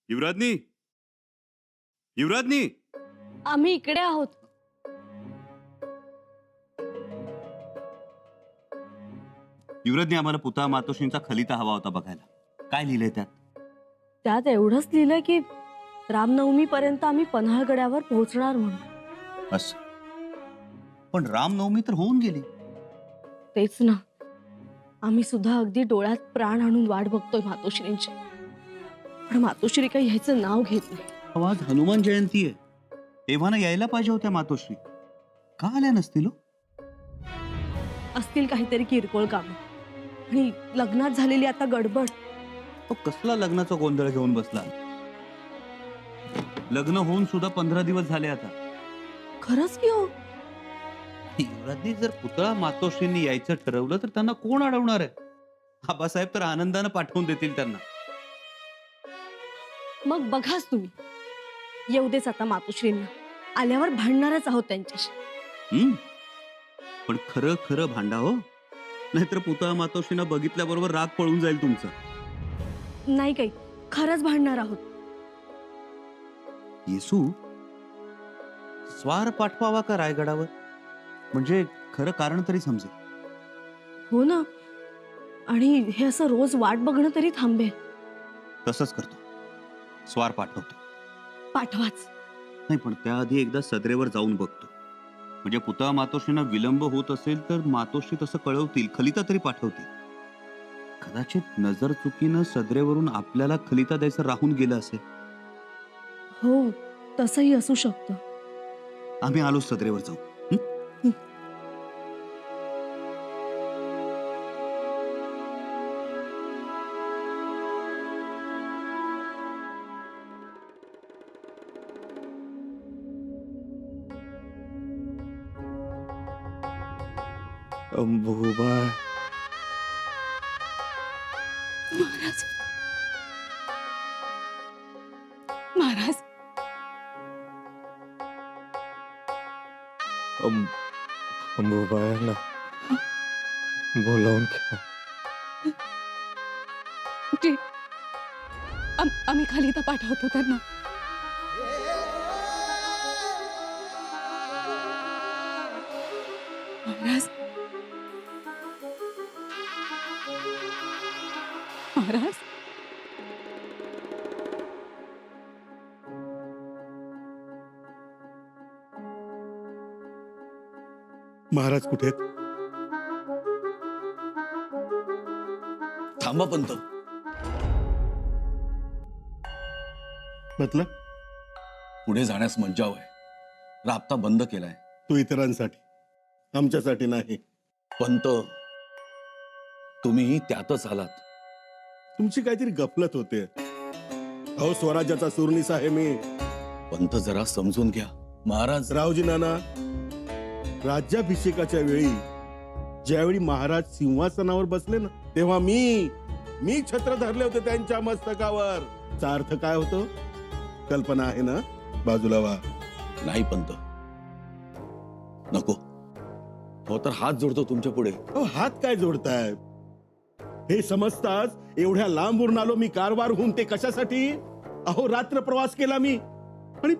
युवराजनी, युवराजनी, आम्ही इकडे आहोत. युवराजनी, आम्हाला पुतळा मातोश्रींचा खलिता हवा होता बघायला. काय लिहिलंय त्यात? त्यात एवढंच लिहिलंय की रामनवमी पर्यंत आम्ही पन्हाळगडावर पोहोचणार म्हणून. असं? पण रामनवमी तर होऊन गेली. तेच ना, आम्ही सुद्धा अगदी डोळ्यात प्राण आणून वाट बघतोय मातोश्रींची. पण मातोश्री काही ह्याचं नाव घेत नाही. अहो, आज हनुमान जयंती आहे. तेव्हा ना यायला पाहिजे होत्या मातोश्री. का आल्या नसतील हो? असतील काहीतरी किरकोळ काम आणि लग्नात झालेली आता गडबड. तो कसला लग्नाचा गोंधळ घेऊन बसला? लग्न होऊन सुद्धा 15 दिवस झाले आता. खरंच की हो. युवराजनी, जर पुतळा मातोश्रींनी यायचं ठरवलं तर त्यांना कोण अडवणार आहे? आबासाहेब तर आनंदानं पाठवून देतील त्यांना. मग बघाच तुम्ही, येऊ देच आता मातोश्रींना. आल्यावर भांडणारच आहोत त्यांच्याशी. पण खरं खरं भांडा हो, नाहीतर पुतळा मातोश्रींना बघितल्याबरोबर राग पळून जाईल तुमचं. नाही काही, खरंच भांडणार आहोत. येसू, स्वार पाठवावा का रायगडावर? म्हणजे खरं कारण तरी समजेल. हो ना, आणि हे असं रोज वाट बघणं तरी थांबेल. तसंच करतो, स्वार पाठवतो. पाठवाच. नाही, पण त्याआधी एकदा सदरेवर जाऊन बघतो. म्हणजे पुतळा मातोश्रींना विलंब होत असेल तर मातोश्री तसं कळवतील, खलिता तरी पाठवतील. कदाचित नजर चुकीनं सदरेवरून आपल्याला खलिता द्यायचं राहून गेलं असेल. हो, तसंही असू शकतं. आम्ही आलो सदरेवर जाऊ. अंबुबाई, महाराज, महाराज, अंबुबाईला बोलावून घ्या. जी, आम्ही खाली तर पाठवतो त्यांना. महाराज, महाराज, महाराज कुठे आहेत? थांबा पंत. मतलब पुढे जाण्यास मज्जाव आहे. राबता बंद केलाय. तू इतरांसाठी, आमच्यासाठी नाही. पंत, तुम्ही त्यातच आलात. तुमची काहीतरी गफलत होते. अहो, स्वराज्याचा सुरनीस आहे मी. पंत, जरा समजून घ्या. महाराज, रावजी नाना, राज्याभिषेकाच्या वेळी ज्यावेळी महाराज सिंहासनावर बसले ना, तेव्हा मी छत्र धरले होते त्यांच्या मस्तकावर. चा अर्थ काय होतो? कल्पना आहे ना? बाजूला व्हा. नाही पंत, नको. हो तर हात जोडतो तुमच्या पुढे. अहो, हात काय जोडताय? हे समजताच एवढ्या लांबून आलो मी कारवारहून. ते कशासाठी? अहो, रात्र प्रवास केला मी, आणि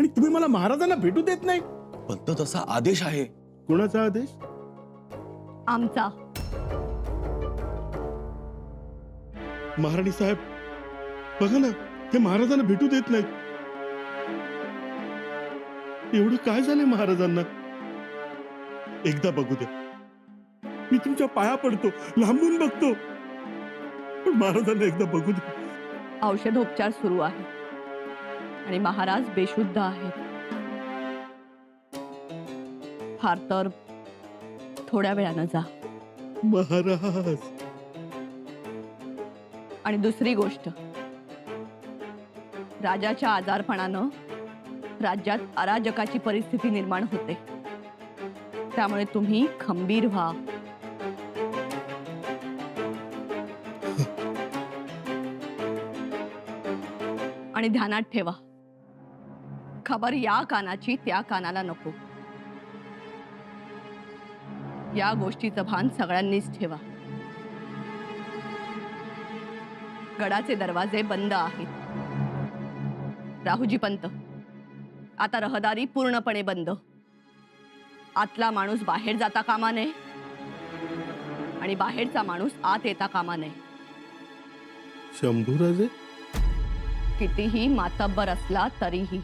तुम्ही मला महाराजांना भेटू देत नाही. पंत, तसा आदेश आहे. कोणाचा आदेश? आमचा. महाराणी साहेब, बघा ना, ते महाराजांना भेटू देत नाहीत. एवढं काय झालंय महाराजांना? एकदा बघू दे. मी तुमच्या पाया पडतो, लांबून बघतो, पण महाराजांना एकदा बघू दे. औषधोपचार सुरू आहे आणि महाराज बेशुद्ध आहेत. फार तर थोड्या वेळानं जा. महाराज, आणि दुसरी गोष्ट, राजाच्या आजारपणानं राज्यात अराजकाची परिस्थिती निर्माण होते. त्यामुळे तुम्ही खंबीर व्हा. आणि ध्यानात ठेवा, खबर या कानाची त्या कानाला नको. या गोष्टीचं भान सगळ्यांनीच ठेवा. गडाचे दरवाजे बंद आहेत. राहुजी पंत, आता रहदारी पूर्णपणे बंद. आतला माणूस बाहेर जाता कामा नये आणि बाहेरचा माणूस आत येता कामा नये. शंभूराजे, कितीही मातब्बर असला तरीही.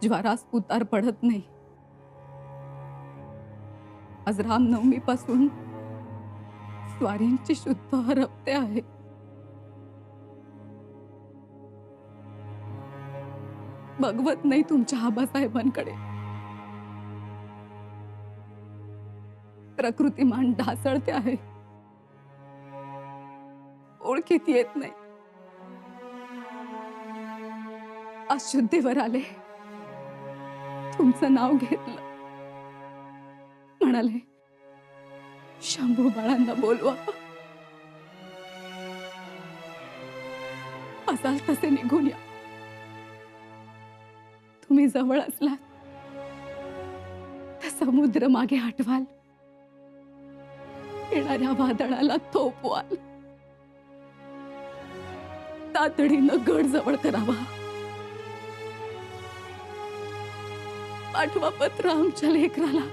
ज्वारास उतार पडत नाही. आज रामनवमी पासून स्वारींची शुद्ध हरपते आहे. बघवत नाही तुमच्या आबासाहेबांकडे. प्रकृतिमान ढासळते आहे. ओळखीत येत नाही. आज शुद्धीवर आले, तुमचं नाव घेतलं, म्हणाले शंभू बाळांना बोलवा. असाल तसे निघून या. तुम्ही जवळ असलात तर समुद्र मागे हटवाल, येणाऱ्या वादळाला थोपवाल. तातडीनं गड जवळ करावा. पाठवा पत्र आमच्या लेकराला.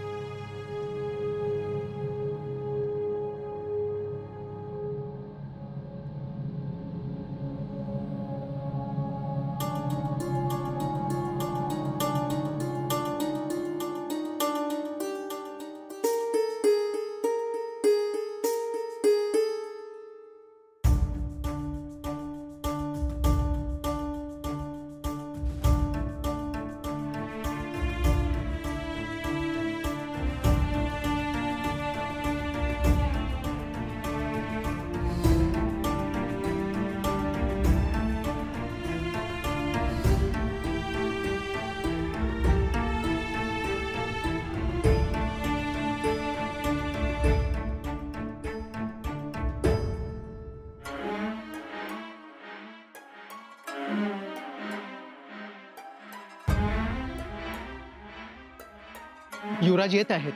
युवराज येत आहेत.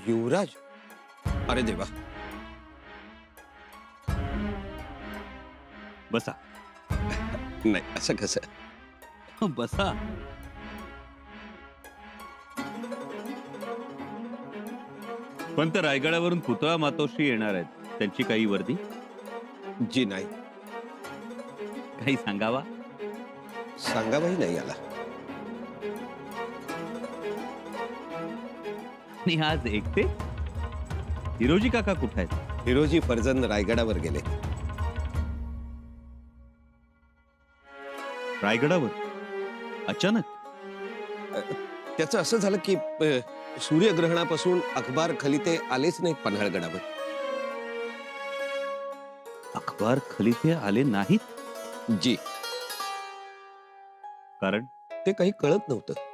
युवराज? अरे देवा. बसा. नाही, असं कसं? बसा. पंत, रायगडावरून पुतळा मातोश्री येणार आहेत. त्यांची काही वर्दी? जी नाही. काही सांगावा? सांगावाही नाही आला. आणि आज एकटे? हिरोजी काका कुठे आहेत? हिरोजी फर्जंद रायगडावर गेले. रायगडावर अचानक? त्याचं असं झालं की सूर्यग्रहणापासून अखबार खलिते आलेच नाहीत पन्हाळगडावर. अखबार खलिते आले नाहीत? जी. कारण ते काही कळत नव्हतं.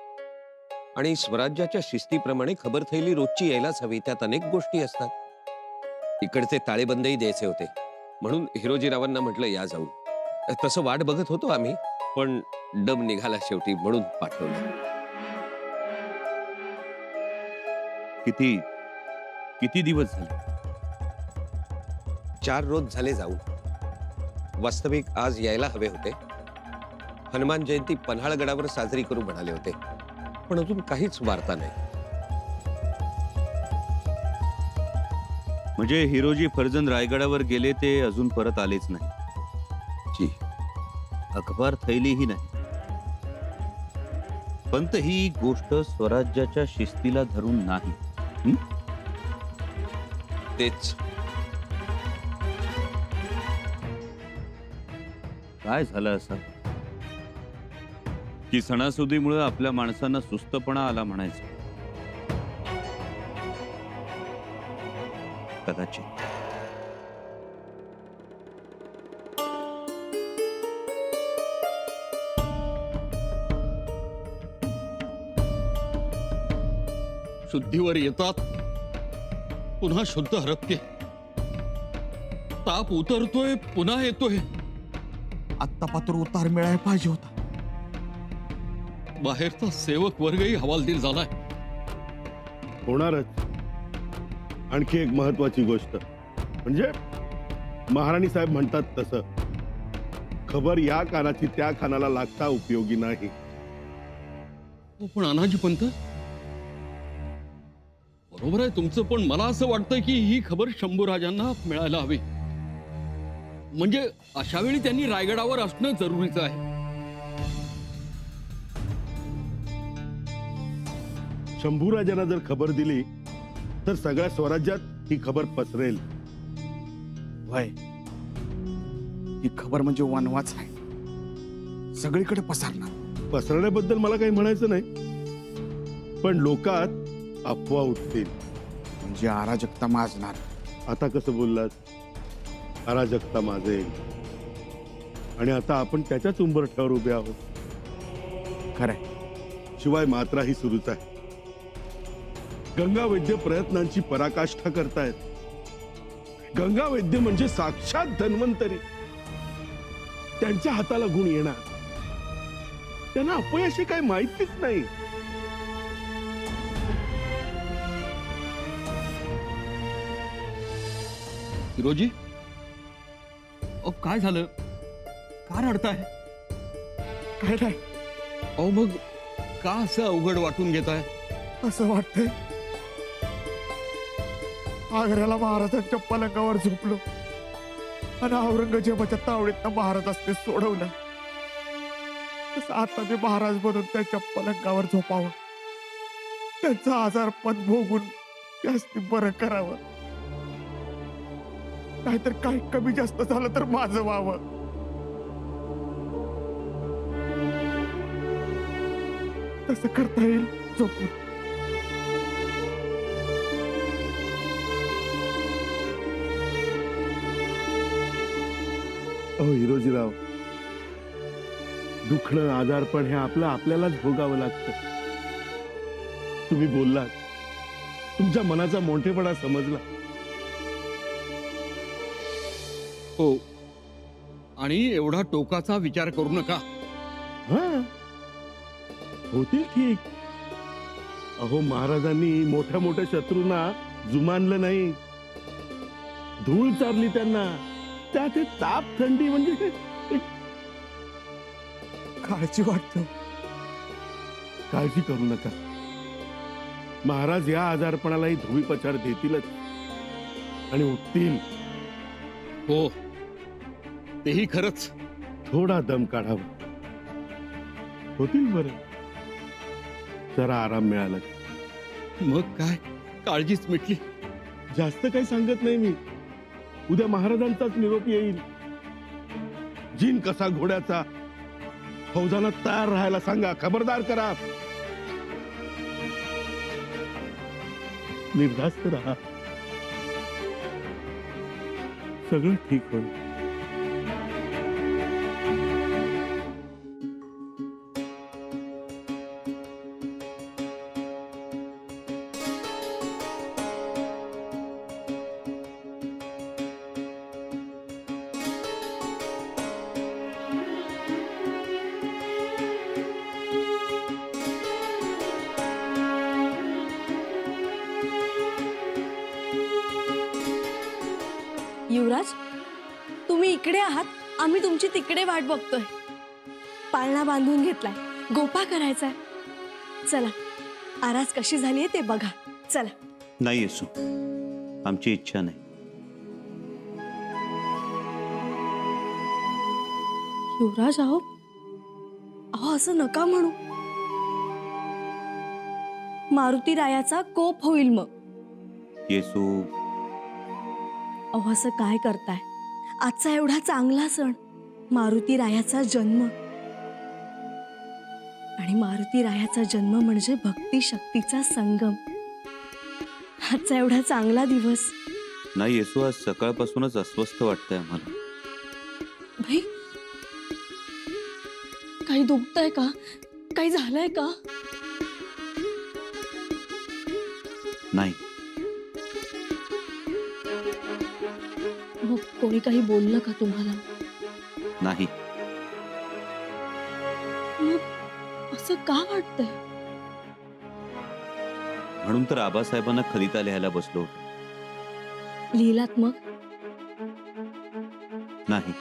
आणि स्वराज्याच्या शिस्तीप्रमाणे खबर थैली रोजची यायलाच हवी. त्यात अनेक गोष्टी असतात. इकडचे ताळेबंदही द्यायचे होते, म्हणून हिरोजीरावांना म्हटलं या जाऊन. तसं वाट बघत होतो आम्ही, पण डब निघाला शेवटी, म्हणून पाठवलं. किती दिवस झाले? 4 रोज झाले जाऊन. वास्तविक आज यायला हवे होते. हनुमान जयंती पन्हाळगडावर साजरी करू म्हणाले होते, पण अजून काहीच वार्ता नाही. म्हणजे हिरोजी फर्जंद रायगडावर गेले, ते अजून परत आलेच नाही? जी. अखबार थैलीही नाही. पंत, ही गोष्ट स्वराज्याच्या शिस्तीला धरून नाही. तेच. काय झालं असं की सणासुदीमुळे आपल्या माणसांना सुस्तपणा आला म्हणायचं? कदाचित. शुद्धीवर येतात, पुन्हा शुद्ध हरपते. ताप उतरतोय, पुन्हा येतोय. आत्ता पात्र उतार मिळायला पाहिजे होता. बाहेरचा सेवक वर्गही हवालदिल झालाय. होणारच. आणखी एक महत्वाची गोष्ट म्हणजे महाराणी साहेब म्हणतात तसं, खबर या कानाची त्या कानाला लागता उपयोगी नाही. हो, पण अनाजी पंत, बरोबर आहे तुमचं, पण मला असं वाटतं की ही खबर शंभूराजांना मिळायला हवी. म्हणजे अशा वेळी त्यांनी रायगडावर असणं जरुरीचं आहे. शंभूराजांना जर खबर दिली तर सगळ्या स्वराज्यात ही खबर पसरेल. वय ही खबर म्हणजे वनवाच आहे, सगळीकडे पसरणार. पसरण्याबद्दल मला काही म्हणायचं नाही, पण लोकात अफवा उठतील. म्हणजे अराजकता माजणार. आता कसं बोललात, अराजकता माजेल, आणि आता आपण त्याच्याच उंबरठ्यावर उभे आहोत. खरंय. शिवाय मात्राही सुरूच आहे. गंगा वैद्य प्रयत्नांची पराकाष्ठा करतायत. गंगा वैद्य म्हणजे साक्षात धन्वंतरी. त्यांच्या हाताला गुण येणार, त्यांना अपयशी काही माहितीच नाही. हिरोजी, अहो काय झालं, का रडताय? काय नाही, अहो मग का असं अवघड वाटून घेताय? असं वाटतंय आग्र्याला महाराजांच्या पलंगावर झोपलो आणि औरंगजेबाच्या तावडीत महाराजांनी सोडवलं, तसं आता मी महाराज बनून त्यांच्या पलंगावर झोपावं, त्यांचा आजारपण भोगून जास्ती बरं करावं. नाहीतर काही कमी जास्त झालं तर माझं व्हावं. तसं करता येईल झोपून. अहो हिरोजीराव, दुखणं आजारपण हे आपल्यालाच भोगावं लागतं. तुम्ही बोललात, तुमच्या मनाचा मोठेपणा समजला. हो, आणि एवढा टोकाचा विचार करू नका. हा, होतील ठीक. अहो महाराजांनी मोठ्या मोठ्या शत्रूंना जुमानलं नाही, धूळ चारली त्यांना. त्यात हे ताप थंडी म्हणजे काळजी वाटतो. काळजी करू नका. महाराज या आजारपणालाही धोबीपछाड देतीलच आणि उठतील. हो, तेही खरंच. थोडा दम काढावा, होतील बरं. जरा आराम मिळाला. मग काय, काळजीच मिटली. जास्त काही सांगत नाही मी. उद्या महाराजांचाच निरोप येईल. जिन कसा घोड्याचा. फौजांना तयार राहायला सांगा, खबरदार करा. निर्धास्त राहा, सगळं ठीक होईल. युवराज, तुम्ही इकडे आहात, आम्ही तुमची तिकडे वाट बघतोय. पाळणा बांधून घेतलाय, गोपा करायचाय. चला, आरास कशी झालीये ते बघा. चला. नाही येसू, आमची इच्छा नाही. युवराज, अहो असं नका म्हणू. मारुती रायाचा कोप होईल मग. येसू, अहो असं काय करताय? आजचा एवढा चांगला सण, मारुती रायाचा जन्म. आणि मारुती रायाचा जन्म म्हणजे भक्ती शक्तीचा संगम. आजचा एवढा चांगला दिवस. नाही येसू, आज सकाळपासूनच अस्वस्थ वाटतंय आम्हाला. भाई, काही दुखतंय का? काही झालंय का? नाही. मग कोणी काही बोललं का तुम्हाला? नाही. मग असं का वाटतंय? म्हणून तर आबासाहेबांना खलिता लिहायला बसलो. लिहिलात मग? नाही.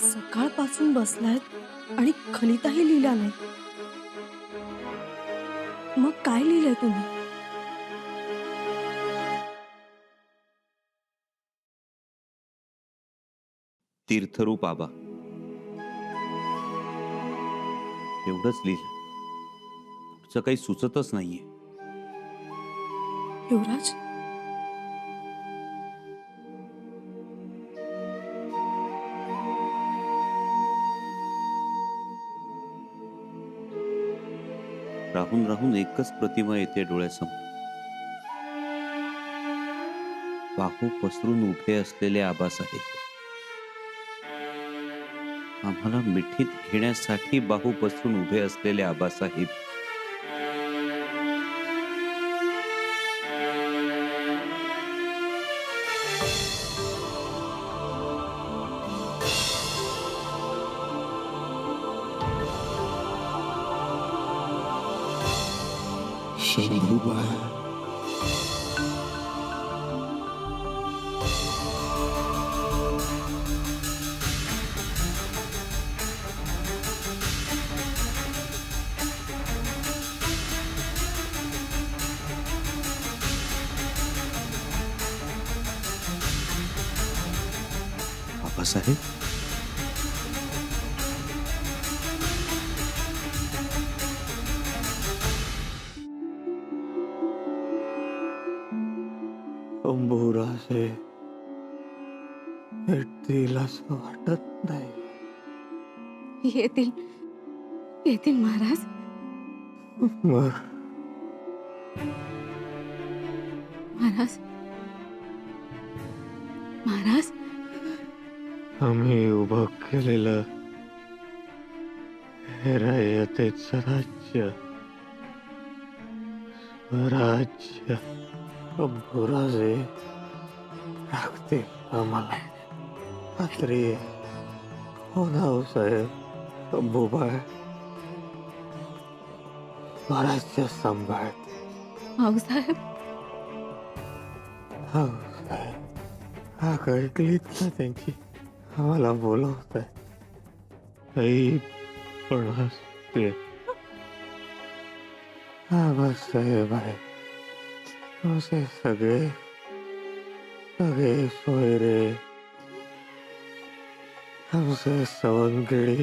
सकाळपासून बसलायत आणि खलिताही लिहिला नाही. मग काय लिहिलंय तुम्ही? तीर्थरूप आबा एवढंच लिहिलं. पुढचं काही सुचतच नाहीये. युवराज, राहून राहून एकच प्रतिमा येते डोळ्यासमोर. बाहू पसरून उभे असलेले आबासाहेब. आम्हाला मिठीत घेण्यासाठी बाहू पसरून उभे असलेले आबासाहेब. शंभूबाई, आबासाहेब, शंभूराजे येतील असं वाटत नाही. येतील येतील महाराज. मग महाराज महाराज आम्ही उभं केलेलं हे रयतेचं राज्य, स्वराज्य शंभूराजे लागतील आम्हाला. खात्री आहे. हो ना हो साहेब. शंभूबाई स्वराज्य सांभाळ. भाऊसाहेब, हो साहेब. हा कळकलीत ना त्यांची. आम्हाला बोलवत आहे. काही पण असते. हा बस साहेब आहे. असे सगळे सगळे सोयरे आमचे सवंगडी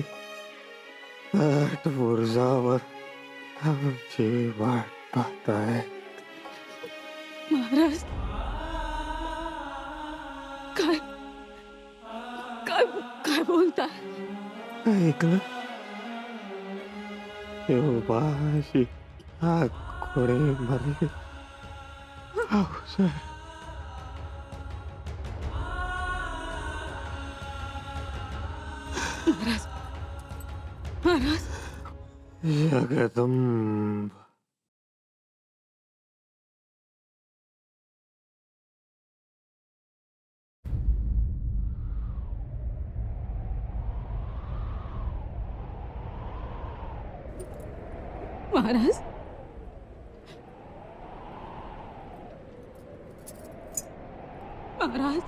आठ बुरजावर आमची वाट पाहताय. महाराज काय काय काय बोलताय? ऐकलं शिवबाशी आग कोणी मारली. हो साहेब. महाराज महाराज जगदंब. महाराज महाराज